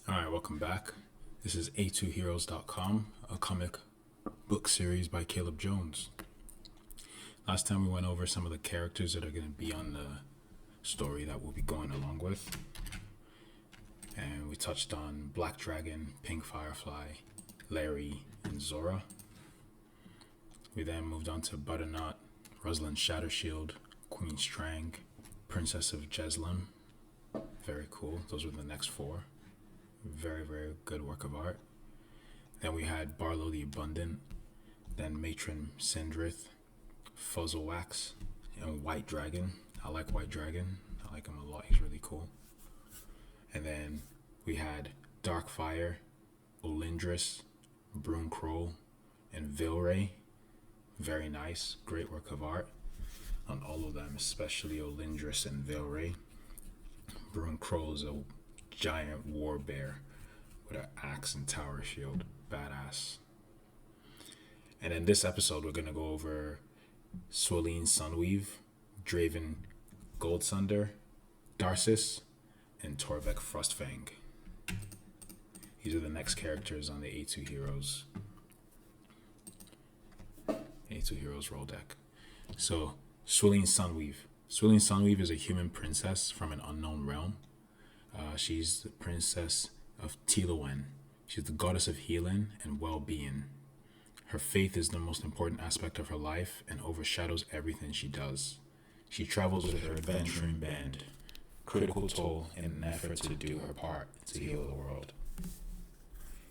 Alright, welcome back. This is A2Heroes.com, a comic book series by Caleb Jones. Last time we went over some of the characters that are going to be on the story that we'll be going along with. And we touched on Black Dragon, Pink Firefly, Larry, and Zora. We then moved on to Butternut, Rosalind Shattershield, Queen Strang, Princess of Jeslam. Very cool. Those were the next four. Very, very good work of art. Then we had Barlow the Abundant, then Matron Sindrith, Fuzzlewax, and White Dragon. I like White Dragon. I like him a lot. He's really cool. And then we had Darkfire, Olindris, Broomcrow, and Vilray. Very nice. Great work of art on all of them, especially Olindris and Vilray. Broomcrow is a giant war bear with an axe and tower shield. Badass. And in this episode, we're going to go over Sylwen Sunweave, Draven Goldsunder, Darcis, and Torvek Frostfang. These are the next characters on the A2 Heroes roll deck. So, Sylwen Sunweave. Sylwen Sunweave is a human princess from an unknown realm. She's the princess of Sylwen. She's the goddess of healing and well-being. Her faith is the most important aspect of her life and overshadows everything she does. She travels with her adventuring band, Critical Toll, in an effort to do her part to heal the world.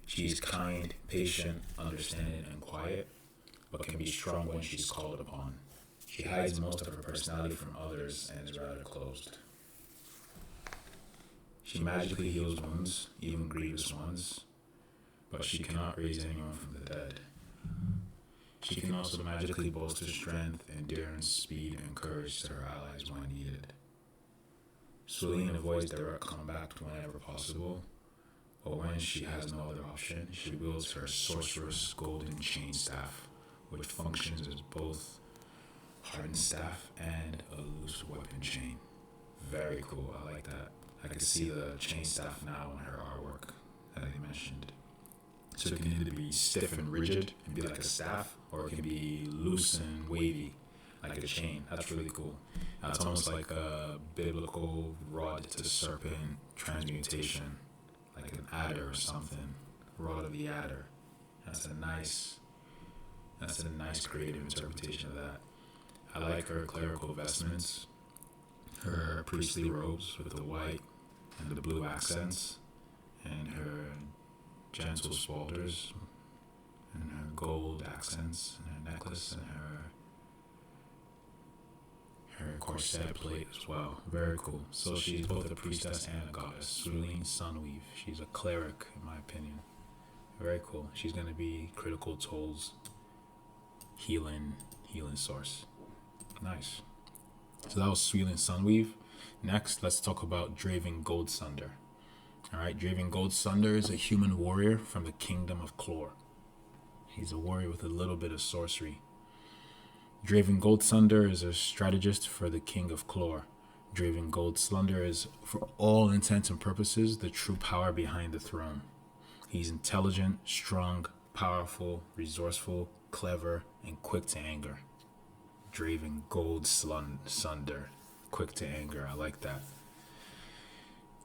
She is kind, patient, understanding, and quiet, but can be strong when she's called upon. She hides most of her personality from others and is rather closed. She magically heals wounds, even grievous ones, but she cannot raise anyone from the dead. She can also magically bolster strength, endurance, speed, and courage to her allies when needed. Sylwen avoids direct combat whenever possible, but when she has no other option, she wields her sorcerous golden chain staff, which functions as both hardened staff and a loose weapon chain. Very cool, I like that. I can see the chain staff now in her artwork that I mentioned. So it can either be stiff and rigid and be like a staff, or it can be loose and wavy like a chain. That's really cool. It's almost like a biblical rod to serpent transmutation, like an adder or something. Rod of the adder. That's a nice creative interpretation of that. I like her clerical vestments, her priestly robes with the white and the blue accents, and her gentle spalders, and her gold accents, and her necklace, and her corset plate as well. Very cool. So she's both a priestess and a goddess. Sylwen Sunweave. She's a cleric, in my opinion. Very cool. She's going to be Critical Toll's healing source. Nice. So that was Sylwen Sunweave. Next, let's talk about Draven Goldsunder. Alright, Draven Goldsunder is a human warrior from the kingdom of Clor. He's a warrior with a little bit of sorcery. Draven Goldsunder is a strategist for the king of Clor. Draven Goldsunder is, for all intents and purposes, the true power behind the throne. He's intelligent, strong, powerful, resourceful, clever, and quick to anger. Draven Goldsunder. Quick to anger. I like that.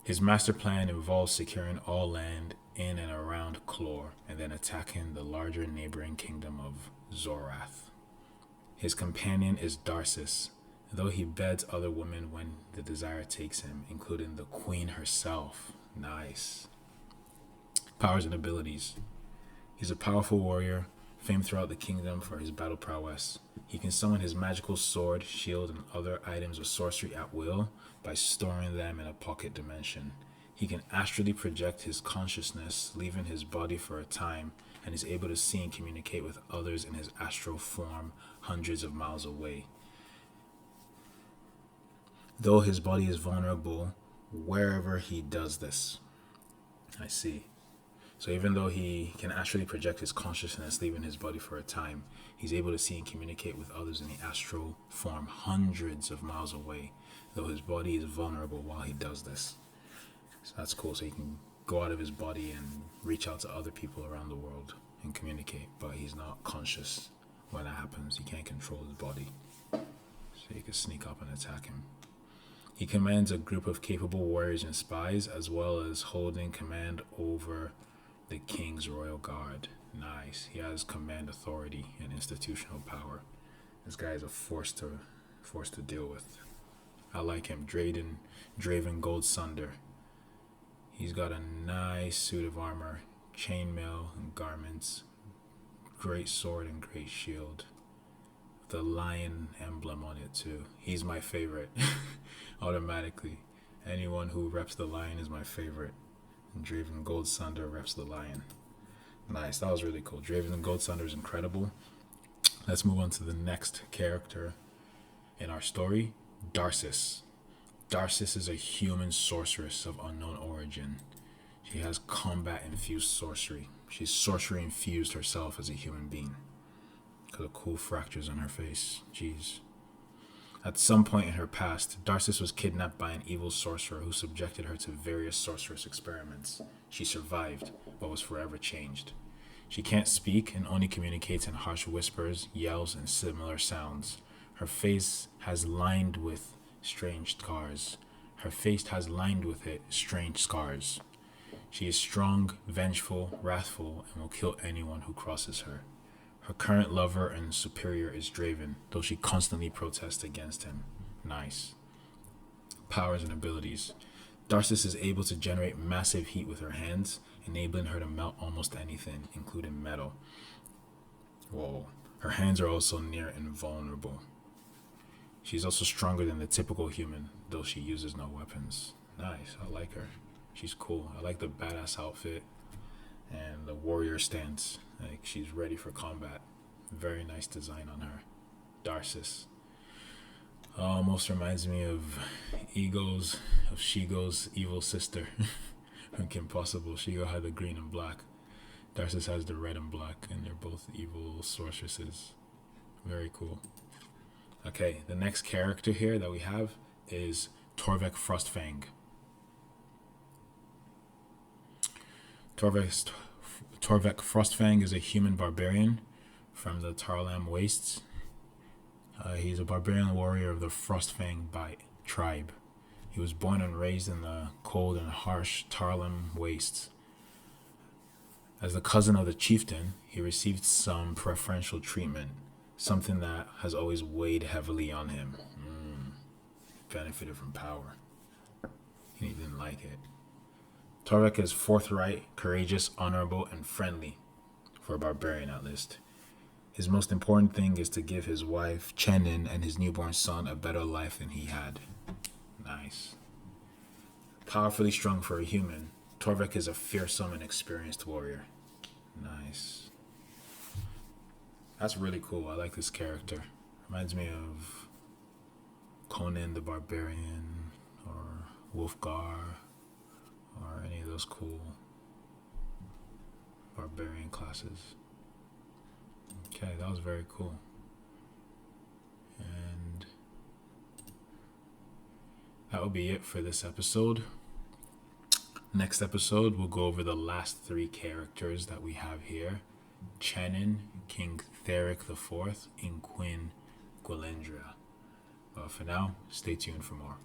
His master plan involves securing all land in and around Clor and then attacking the larger neighboring kingdom of Zorath. His companion is Darcis, though he beds other women when the desire takes him, including the queen herself. Nice. Powers and abilities. He's a powerful warrior, famed throughout the kingdom for his battle prowess. He can summon his magical sword, shield, and other items of sorcery at will by storing them in a pocket dimension. He can astrally project his consciousness, leaving his body for a time, and is able to see and communicate with others in his astral form hundreds of miles away. Though his body is vulnerable wherever he does this. I see. So even though he can actually project his consciousness, leaving his body for a time, he's able to see and communicate with others in the astral form hundreds of miles away, though his body is vulnerable while he does this. So that's cool. So he can go out of his body and reach out to other people around the world and communicate, but he's not conscious when that happens. He can't control his body, so you can sneak up and attack him. He commands a group of capable warriors and spies, as well as holding command over the king's royal guard. Nice. He has command authority and institutional power. This guy is a force to deal with. I like him. Draven Gold Sunder. He's got a nice suit of armor, chainmail and garments, great sword and great shield. The lion emblem on it too. He's my favorite. Automatically. Anyone who reps the lion is my favorite. And Draven Gold Sunder reps the lion. Nice. That was really cool. Draven Gold Sunder is incredible. Let's move on to the next character in our story, Darcis. Darcis is a human sorceress of unknown origin. She has combat-infused sorcery. She's sorcery-infused herself as a human being. Look at the cool fractures on her face. Jeez. At some point in her past, Darcis was kidnapped by an evil sorcerer who subjected her to various sorcerous experiments. She survived, but was forever changed. She can't speak and only communicates in harsh whispers, yells, and similar sounds. Her face has lined with strange scars. She is strong, vengeful, wrathful, and will kill anyone who crosses her. Her current lover and superior is Draven, though she constantly protests against him. Nice. Powers and abilities. Darcis is able to generate massive heat with her hands, enabling her to melt almost anything, including metal. Whoa. Her hands are also near invulnerable. She's also stronger than the typical human, though she uses no weapons. Nice, I like her. She's cool. I like the badass outfit and the warrior stance. Like, she's ready for combat. Very nice design on her. Darcis. Almost reminds me of Shigo's evil sister. Kim Possible. Shigo had the green and black. Darcis has the red and black, and they're both evil sorceresses. Very cool. Okay, the next character here that we have is Torvek Frostfang. Torvek Frostfang is a human barbarian from the Tarlam Wastes. He's a barbarian warrior of the Frostfang tribe. He was born and raised in the cold and harsh Tarlam Wastes. As the cousin of the chieftain, he received some preferential treatment, something that has always weighed heavily on him. Benefited from power. He didn't like it. Torvek is forthright, courageous, honorable, and friendly for a barbarian at least. His most important thing is to give his wife, Chenin, and his newborn son a better life than he had. Nice. Powerfully strong for a human, Torvek is a fearsome and experienced warrior. Nice. That's really cool. I like this character. Reminds me of Conan the Barbarian or Wolfgar or any of those cool barbarian classes. Okay, that was very cool. And that will be it for this episode. Next episode, we'll go over the last 3 characters that we have here. Chenin, King Theric IV, and Queen Gwilendria. But for now, stay tuned for more.